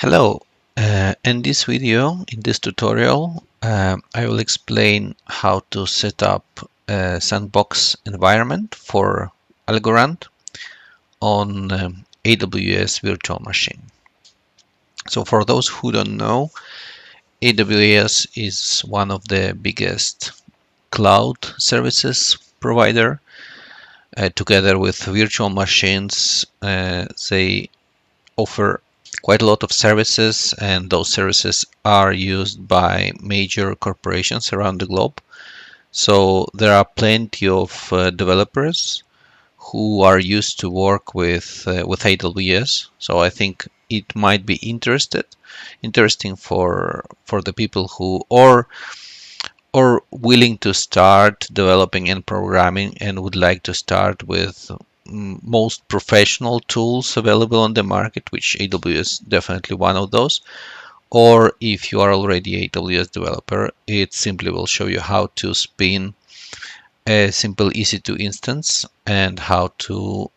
Hello, in this tutorial, I will explain how to set up a sandbox environment for Algorand on AWS virtual machine. So for those who don't know, AWS is one of the biggest cloud services provider. Together with virtual machines, they offer quite a lot of services, and those services are used by major corporations around the globe. So there are plenty of developers who are used to work with AWS. So I think it might be interesting for the people who or willing to start developing and programming and would like to start with most professional tools available on the market, which AWS definitely one of those. Or if you are already AWS developer, it simply will show you how to spin a simple EC2 instance and how to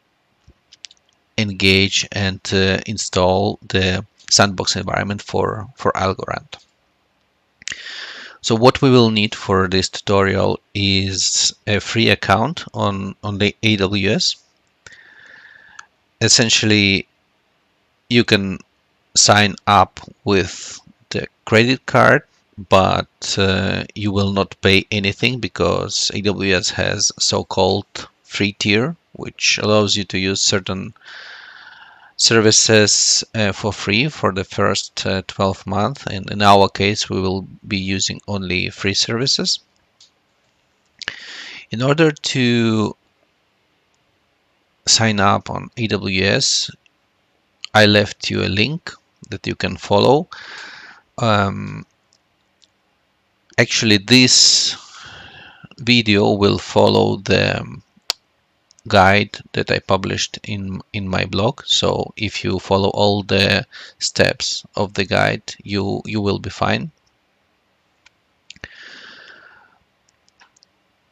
engage and install the sandbox environment for Algorand. So what we will need for this tutorial is a free account on the AWS. Essentially, you can sign up with the credit card, but you will not pay anything because AWS has so-called free tier, which allows you to use certain services for free for the first 12 months. And in our case, we will be using only free services. In order to sign up on AWS, I left you a link that you can follow. Actually, this video will follow the guide that I published in my blog. So if you follow all the steps of the guide, you will be fine.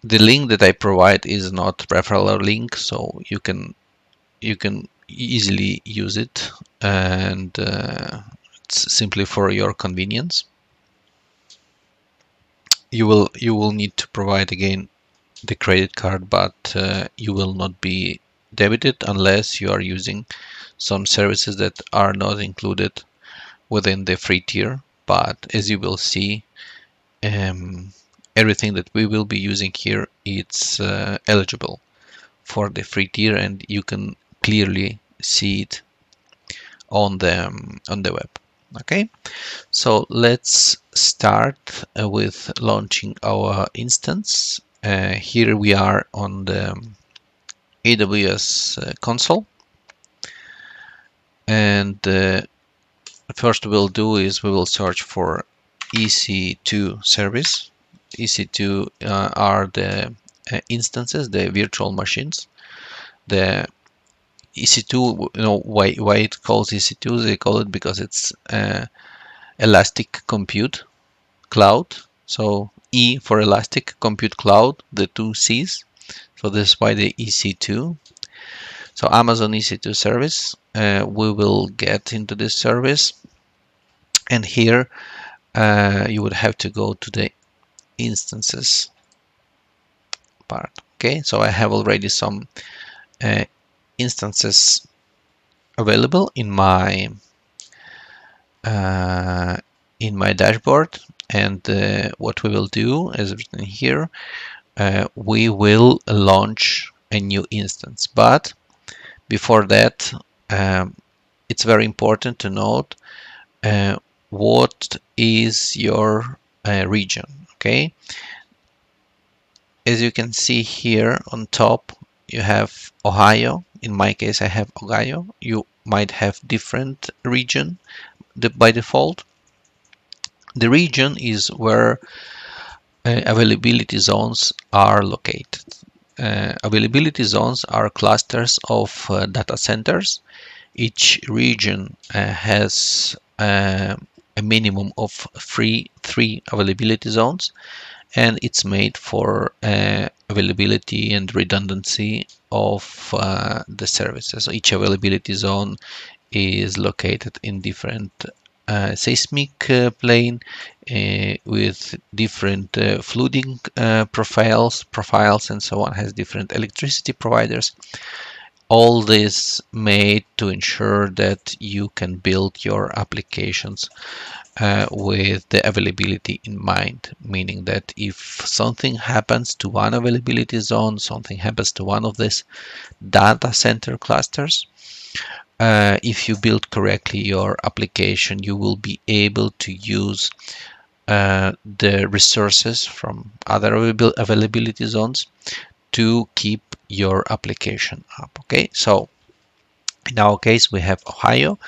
The link that I provide is not referral link, so you can easily use it, and it's simply for your convenience. You will need to provide again the credit card, but you will not be debited unless you are using some services that are not included within the free tier. But as you will see, everything that we will be using here, it's eligible for the free tier, and you can clearly see it on the web. Okay, so let's start with launching our instance. Here we are on the AWS console, and first we'll do is we will search for EC2 service. EC2 are the instances, the virtual machines. The EC2, why it calls EC2? They call it because it's elastic compute cloud. So E for elastic compute cloud, the two C's. So this is why the EC2. So Amazon EC2 service, we will get into this service, and here you would have to go to the instances part. Okay, so I have already some instances available in my dashboard, and what we will do, as written here, we will launch a new instance. But before that, it's very important to note what is your region. Okay, as you can see here on top, you have Ohio. In my case, I have Ohio. You might have different region by default. The region is where availability zones are located. Availability zones are clusters of data centers. Each region has a minimum of three availability zones, and it's made for availability and redundancy of the services. So each availability zone is located in different seismic plane with different flooding profiles, and so on. Has different electricity providers. All this made to ensure that you can build your applications with the availability in mind, meaning that if something happens to one availability zone, something happens to one of these data center clusters, if you build correctly your application, you will be able to use the resources from other availability zones to keep your application up. Okay, so in our case, we have Ohio,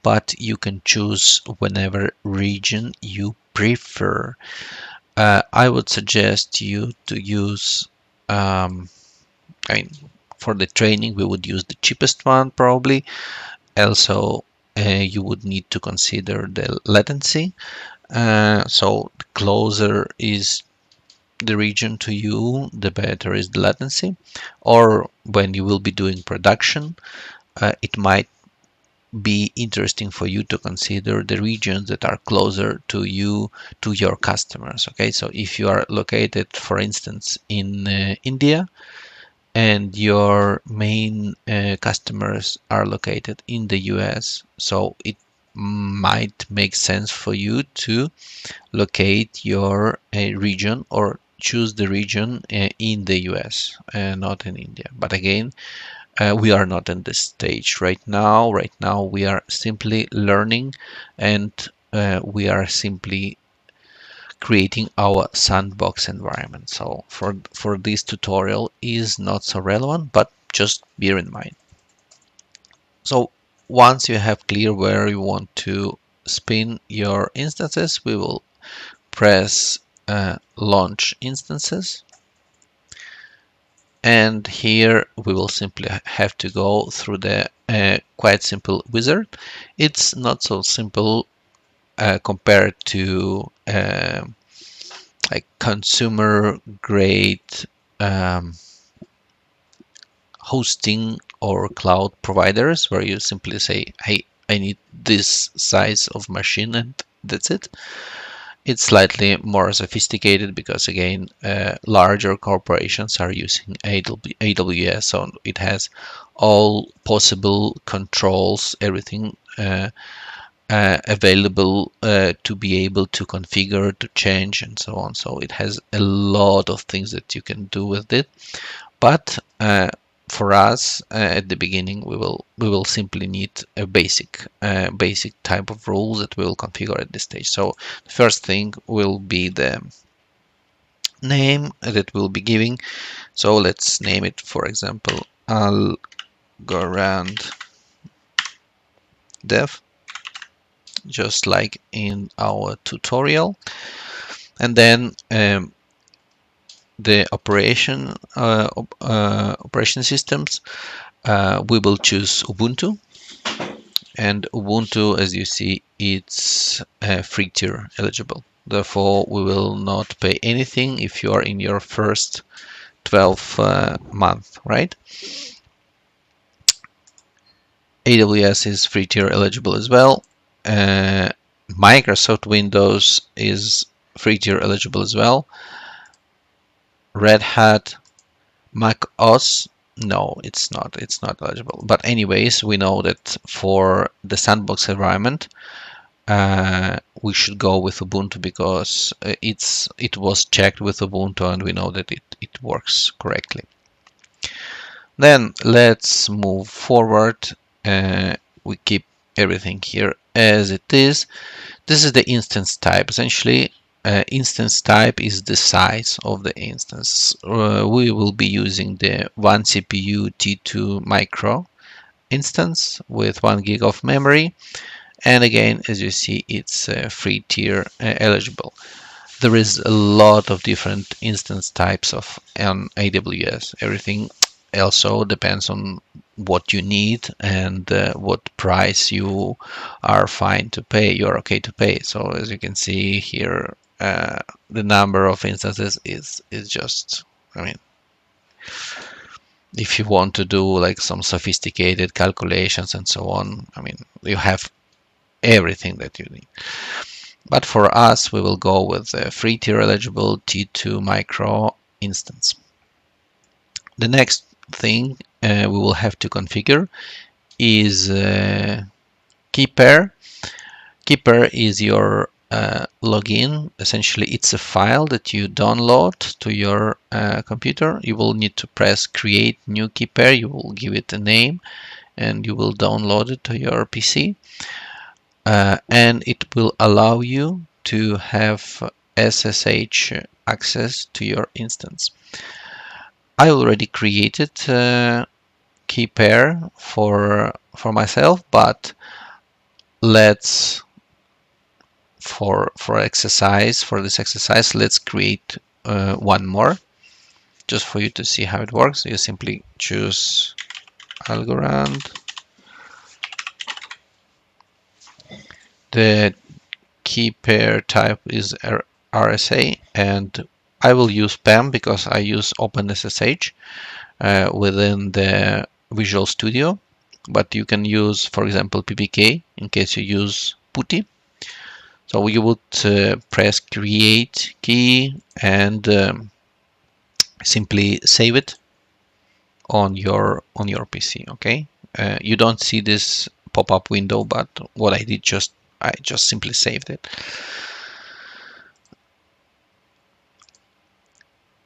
but you can choose whenever region you prefer. I would suggest you to use, I mean, for the training, we would use the cheapest one probably. Also, you would need to consider the latency. So the closer is the region to you, the better is the latency. Or when you will be doing production, it might be interesting for you to consider the regions that are closer to you, to your customers. Okay, so if you are located, for instance, in India, and your main customers are located in the US, so it might make sense for you to locate your region or choose the region in the US, not in India. But again, we are not in this stage right now. Right now, we are simply learning, and we are simply creating our sandbox environment. So for this tutorial is not so relevant, but just bear in mind. So once you have clear where you want to spin your instances, we will press launch instances. And here we will simply have to go through the quite simple wizard. It's not so simple compared to like consumer grade um, hosting or cloud providers, where you simply say, hey, I need this size of machine and that's it. It's slightly more sophisticated because, again, larger corporations are using AWS, so it has all possible controls, everything available to be able to configure, to change, and so on. So it has a lot of things that you can do with it. But for us, at the beginning, we will simply need a basic type of rules that we will configure at this stage. So the first thing will be the name that we'll be giving. So let's name it, for example, Algorand dev, just like in our tutorial. And then the operation systems, we will choose Ubuntu. And Ubuntu, as you see, it's free tier eligible. Therefore, we will not pay anything if you are in your first 12 month, right? AWS is free tier eligible as well. Microsoft Windows is free tier eligible as well. Red Hat, Mac OS, no, it's not. It's not eligible. But anyways, we know that for the sandbox environment, we should go with Ubuntu because it was checked with Ubuntu and we know that it works correctly. Then let's move forward. We keep everything here as it is. This is the instance type. Essentially, instance type is the size of the instance. We will be using the 1 CPU T2 micro instance with 1 gig of memory. And again, as you see, it's free tier eligible. There is a lot of different instance types on AWS. Everything also depends on what you need and what price you are fine to pay, you're okay to pay. So as you can see here, the number of instances is just, I mean, if you want to do like some sophisticated calculations and so on, I mean, you have everything that you need. But for us, we will go with the free tier eligible T2 micro instance. The next thing we will have to configure is key pair. Key pair is your login. Essentially, it's a file that you download to your computer. You will need to press create new key pair. You will give it a name and you will download it to your PC. And it will allow you to have SSH access to your instance. I already created key pair for myself, but let's for this exercise, let's create one more just for you to see how it works. You simply choose Algorand. The key pair type is RSA, and I will use PAM because I use OpenSSH within the Visual Studio, but you can use, for example, PPK in case you use PuTTY. So you would press create key and simply save it on your PC. Okay, you don't see this pop-up window, but what I did I just simply saved it.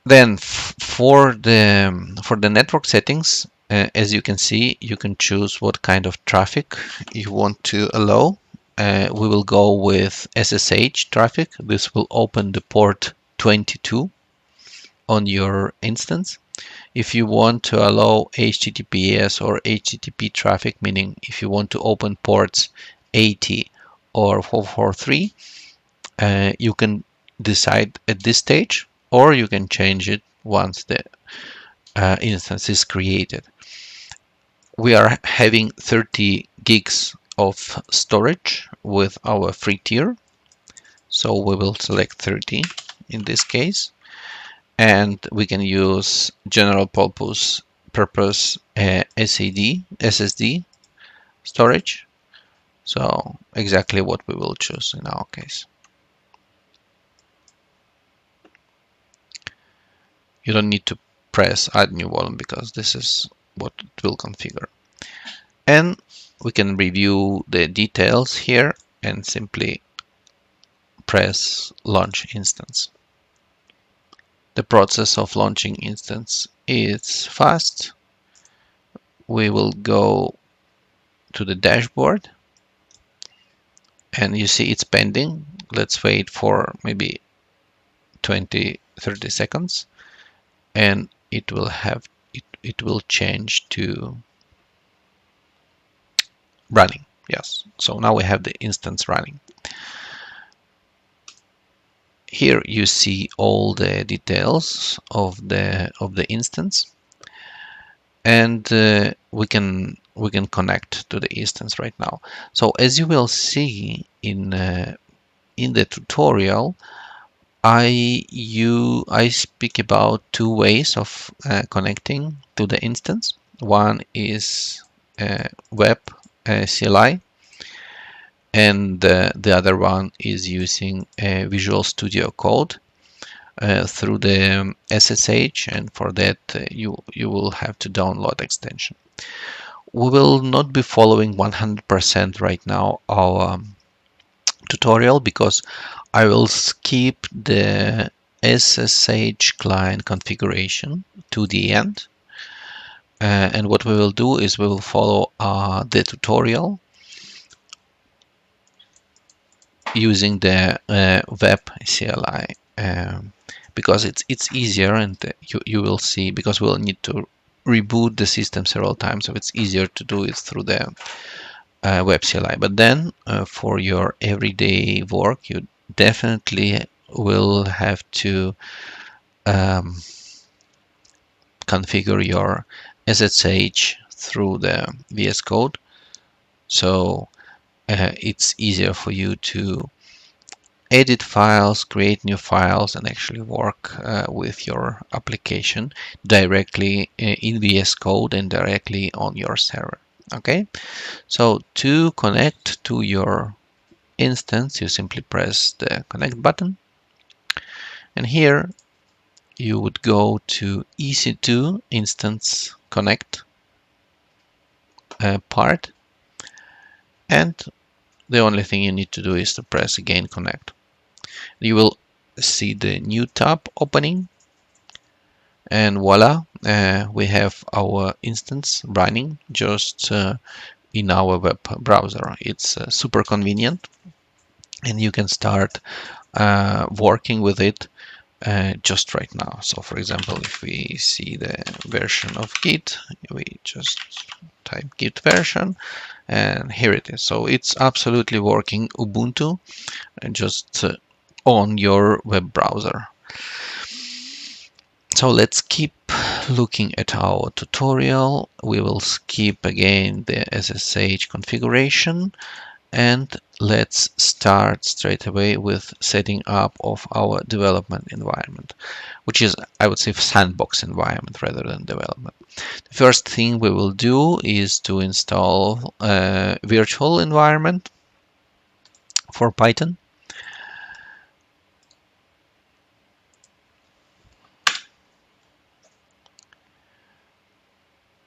Then for the network settings, as you can see, you can choose what kind of traffic you want to allow. We will go with SSH traffic. This will open the port 22 on your instance. If you want to allow HTTPS or HTTP traffic, meaning if you want to open ports 80 or 443, you can decide at this stage, or you can change it once the instance is created. We are having 30 gigs of storage with our free tier, so we will select 30 in this case, and we can use general purpose SSD storage, so exactly what we will choose in our case. You don't need to press add new volume because this is what it will configure. And we can review the details here and simply press launch instance. The process of launching instance is fast. We will go to the dashboard and you see it's pending. Let's wait for maybe 20-30 seconds and it will change to running. Yes, so now we have the instance running. Here you see all the details of the instance, and we can connect to the instance right now. So as you will see in the tutorial, I speak about two ways of connecting to the instance. One is web CLI, and the other one is using Visual Studio Code through the SSH, and for that you will have to download extension. We will not be following 100% right now our tutorial because I will skip the SSH client configuration to the end, and what we will do is we will follow the tutorial using the web CLI because it's easier, and you will see, because we'll need to reboot the system several times, so it's easier to do it through the web CLI. But then for your everyday work, you definitely will have to configure your SSH through the VS Code, so it's easier for you to edit files, create new files, and actually work with your application directly in VS Code and directly on your server. Okay, so to connect to your instance, you simply press the connect button, and here you would go to EC2 instance connect part, and the only thing you need to do is to press again connect. You will see the new tab opening, and voila, we have our instance running just in our web browser. It's super convenient, and you can start working with it just right now. So for example, if we see the version of Git, we just type Git version, and here it is. So it's absolutely working Ubuntu, and just on your web browser. So let's keep looking at our tutorial. We will skip again the SSH configuration, and let's start straight away with setting up of our development environment, which is, I would say, sandbox environment rather than development. The first thing we will do is to install a virtual environment for Python.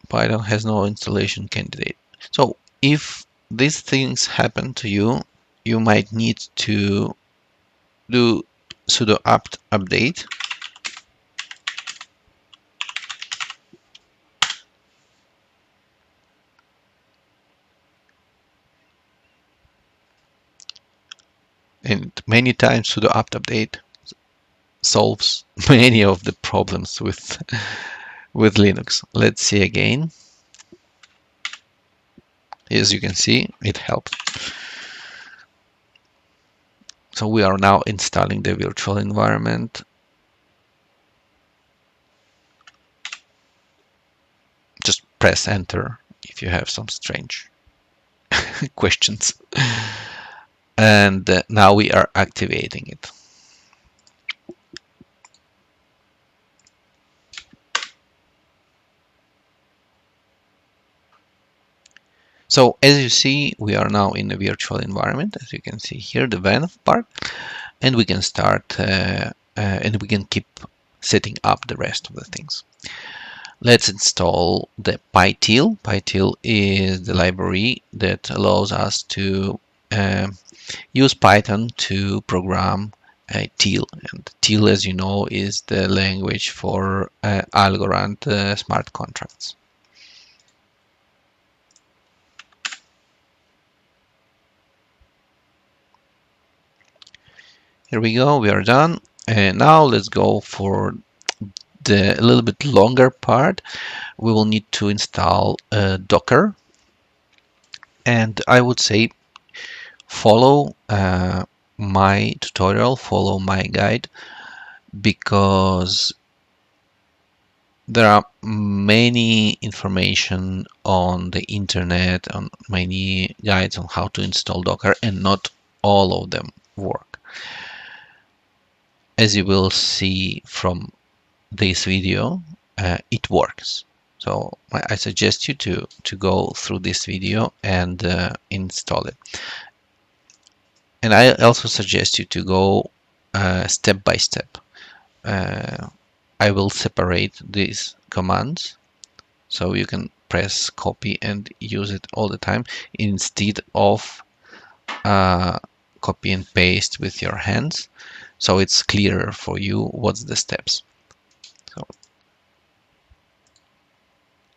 Python has no installation candidate. So if these things happen to you, you might need to do sudo apt update, and many times sudo apt update solves many of the problems with with Linux. Let's see again. As you can see, it helps. So we are now installing the virtual environment. Just press enter if you have some strange questions. And now we are activating it. So as you see, we are now in a virtual environment, as you can see here, the van part, and we can start and we can keep setting up the rest of the things. Let's install the PyTeal. PyTeal is the library that allows us to use Python to program Teal. And Teal, as you know, is the language for Algorand smart contracts. Here we go, we are done. And now let's go for the a little bit longer part. We will need to install Docker. And I would say follow my tutorial, follow my guide, because there are many information on the internet, on many guides on how to install Docker, and not all of them work. As you will see from this video, it works. So I suggest you to go through this video and install it. And I also suggest you to go step by step. I will separate these commands so you can press copy and use it all the time instead of copy and paste with your hands, so it's clearer for you what's the steps. So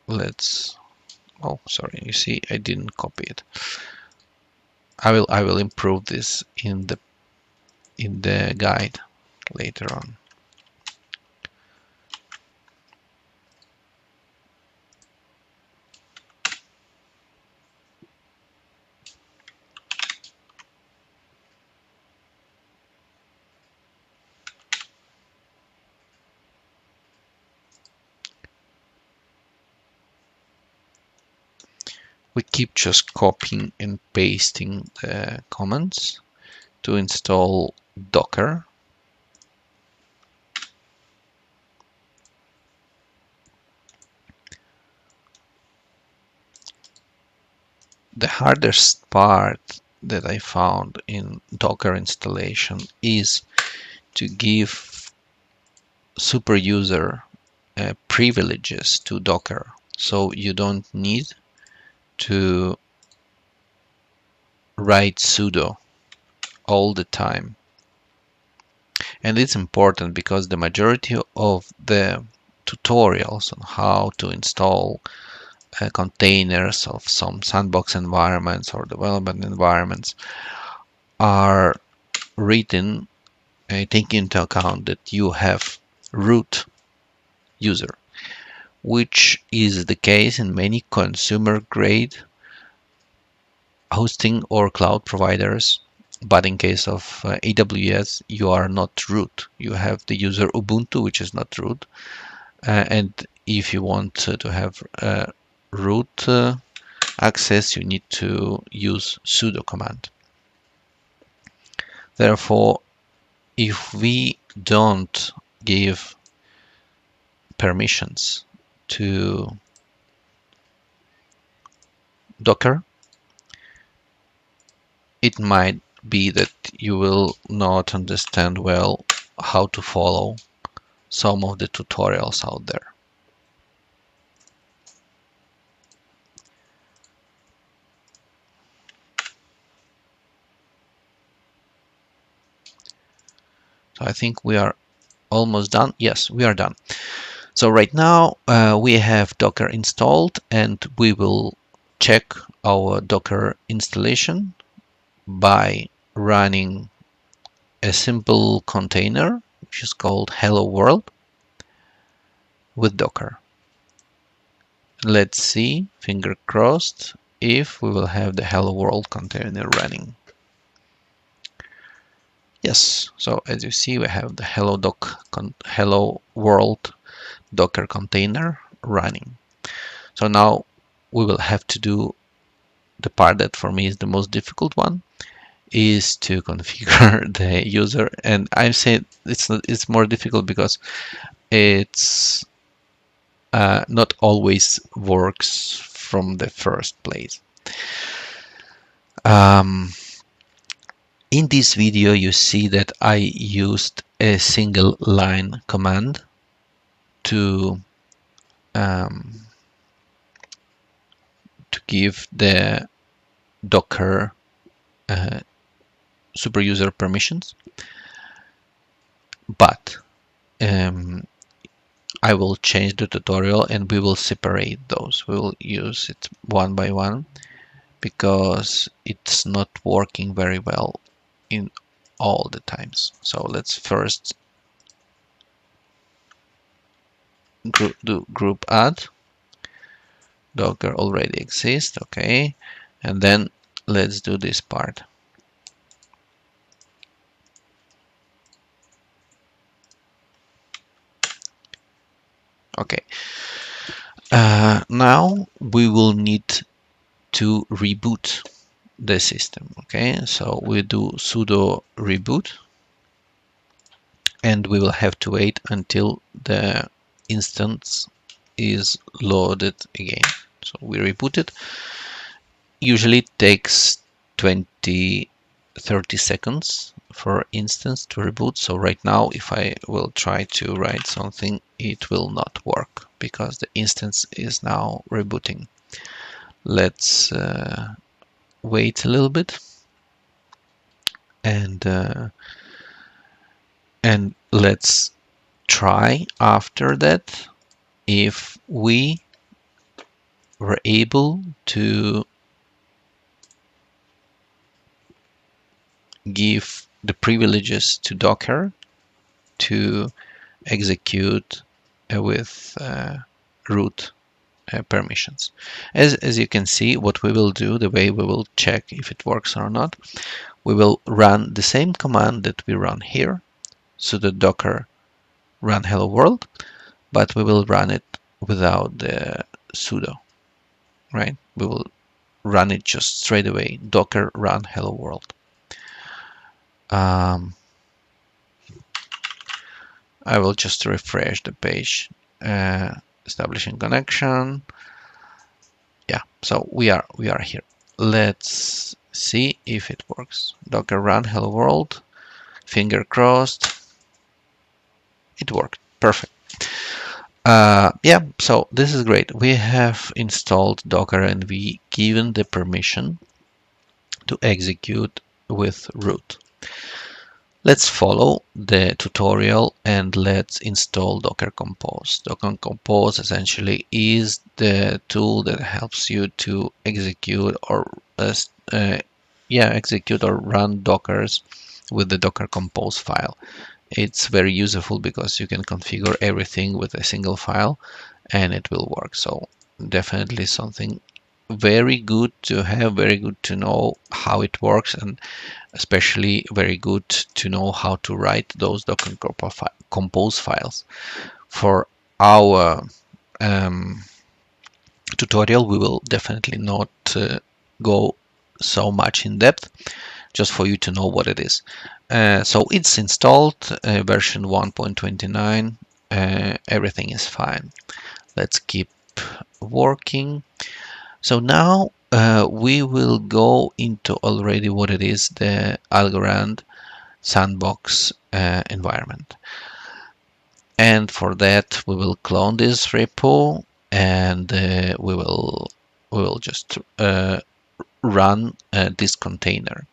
let's, oh sorry, you see I didn't copy it. I will improve this in the guide later on. We keep just copying and pasting the commands to install Docker. The hardest part that I found in Docker installation is to give super user privileges to Docker. So you don't need to write sudo all the time. And it's important because the majority of the tutorials on how to install containers of some sandbox environments or development environments are written taking into account that you have root user, which is the case in many consumer grade hosting or cloud providers. But in case of AWS, you are not root. You have the user Ubuntu, which is not root. And if you want to have root access, you need to use sudo command. Therefore, if we don't give permissions to Docker, it might be that you will not understand well how to follow some of the tutorials out there. So I think we are almost done. Yes, we are done. So right now we have Docker installed, and we will check our Docker installation by running a simple container, which is called Hello World with Docker. Let's see, finger crossed, if we will have the Hello World container running. Yes, so as you see, we have the Hello World Docker container running. So now we will have to do the part that for me is the most difficult one, is to configure the user. And I'm saying it's more difficult because it's not always works from the first place. In this video, you see that I used a single line command um, to give the Docker super user permissions, but I will change the tutorial and we will separate those. We will use it one by one because it's not working very well in all the times. So let's first do group add. Docker already exists, okay, and then let's do this part. Okay, now we will need to reboot the system. Okay, so we do sudo reboot, and we will have to wait until the instance is loaded again. So we reboot it. Usually it takes 20-30 seconds for instance to reboot. So right now, if I will try to write something, it will not work because the instance is now rebooting. Let's wait a little bit, and let's try after that if we were able to give the privileges to Docker to execute with root permissions. As you can see, what we will do, the way we will check if it works or not, we will run the same command that we run here, sudo docker run hello world, but we will run it without the sudo, right? We will run it just straight away, docker run hello world. I will just refresh the page, establishing connection. Yeah, so we are here. Let's see if it works. Docker run hello world, finger crossed, it worked. Perfect. Yeah, so this is great. We have installed Docker and we given the permission to execute with root. Let's follow the tutorial and let's install Docker Compose. Docker Compose essentially is the tool that helps you to execute or execute or run Dockers with the Docker Compose file. It's very useful because you can configure everything with a single file and it will work. So definitely something very good to have, very good to know how it works, and especially very good to know how to write those Docker Compose files. For our um, tutorial, we will definitely not go so much in depth, just for you to know what it is. So it's installed, version 1.29, everything is fine. Let's keep working. So now we will go into already what it is, the Algorand sandbox environment. And for that, we will clone this repo and we will just run this container.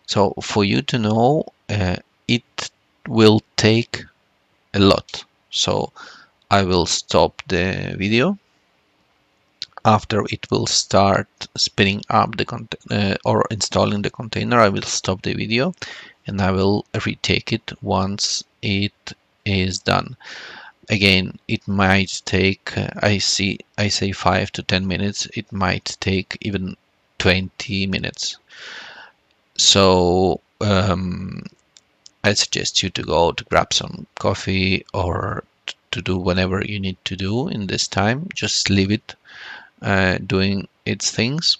So for you to know, it will take a lot. So I will stop the video. After it will start spinning up the or installing the container, I will stop the video and I will retake it once it is done. Again, it might take, I say 5 to 10 minutes. It might take even 20 minutes. So I suggest you to go to grab some coffee or to do whatever you need to do in this time. Just leave it doing its things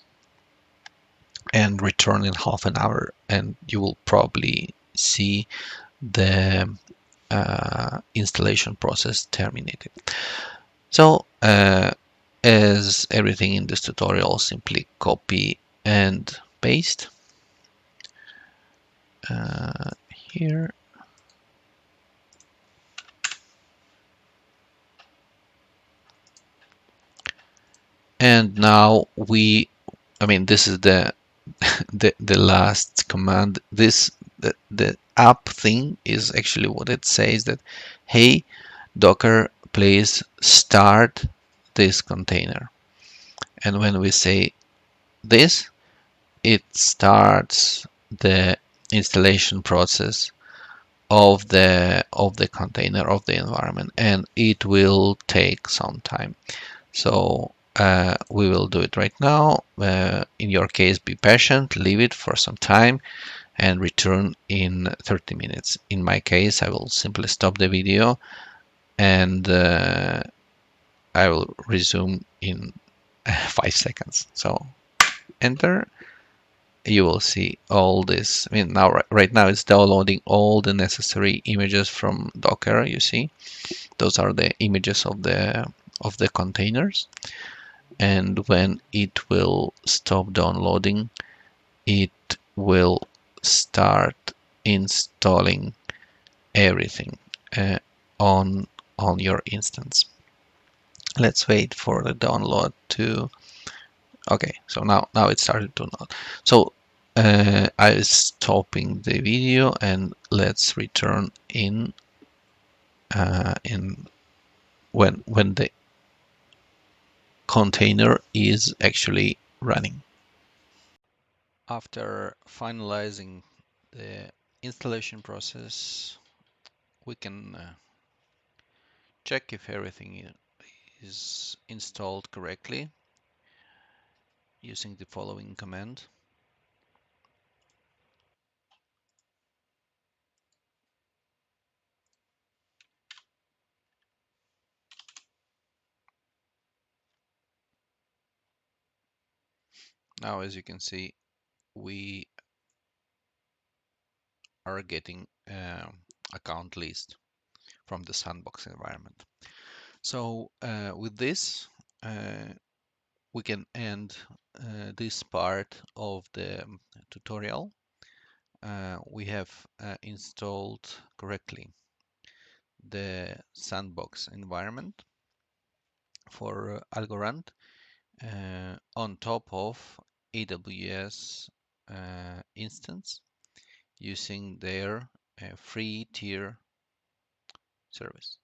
and return in half an hour, and you will probably see the installation process terminated. So as everything in this tutorial, simply copy and paste here. And now this is the last command. The app thing is actually what it says, that hey Docker, please start this container. And when we say this, it starts the installation process of the container, of the environment, and it will take some time. So we will do it right now. In your case, be patient, leave it for some time and return in 30 minutes. In my case, I will simply stop the video and I will resume in 5 seconds. So enter. You will see all this. Now right now it's downloading all the necessary images from Docker. You see, those are the images of the containers. And when it will stop downloading, it will start installing everything on your instance. Let's wait for the download to. Okay, so now it started to download. So I was stopping the video and let's return in when the container is actually running. After finalizing the installation process, we can check if everything is installed correctly using the following command. Now, as you can see, we are getting account list from the sandbox environment. So with this, we can end this part of the tutorial, we have installed correctly the sandbox environment for Algorand on top of AWS instance using their free tier service.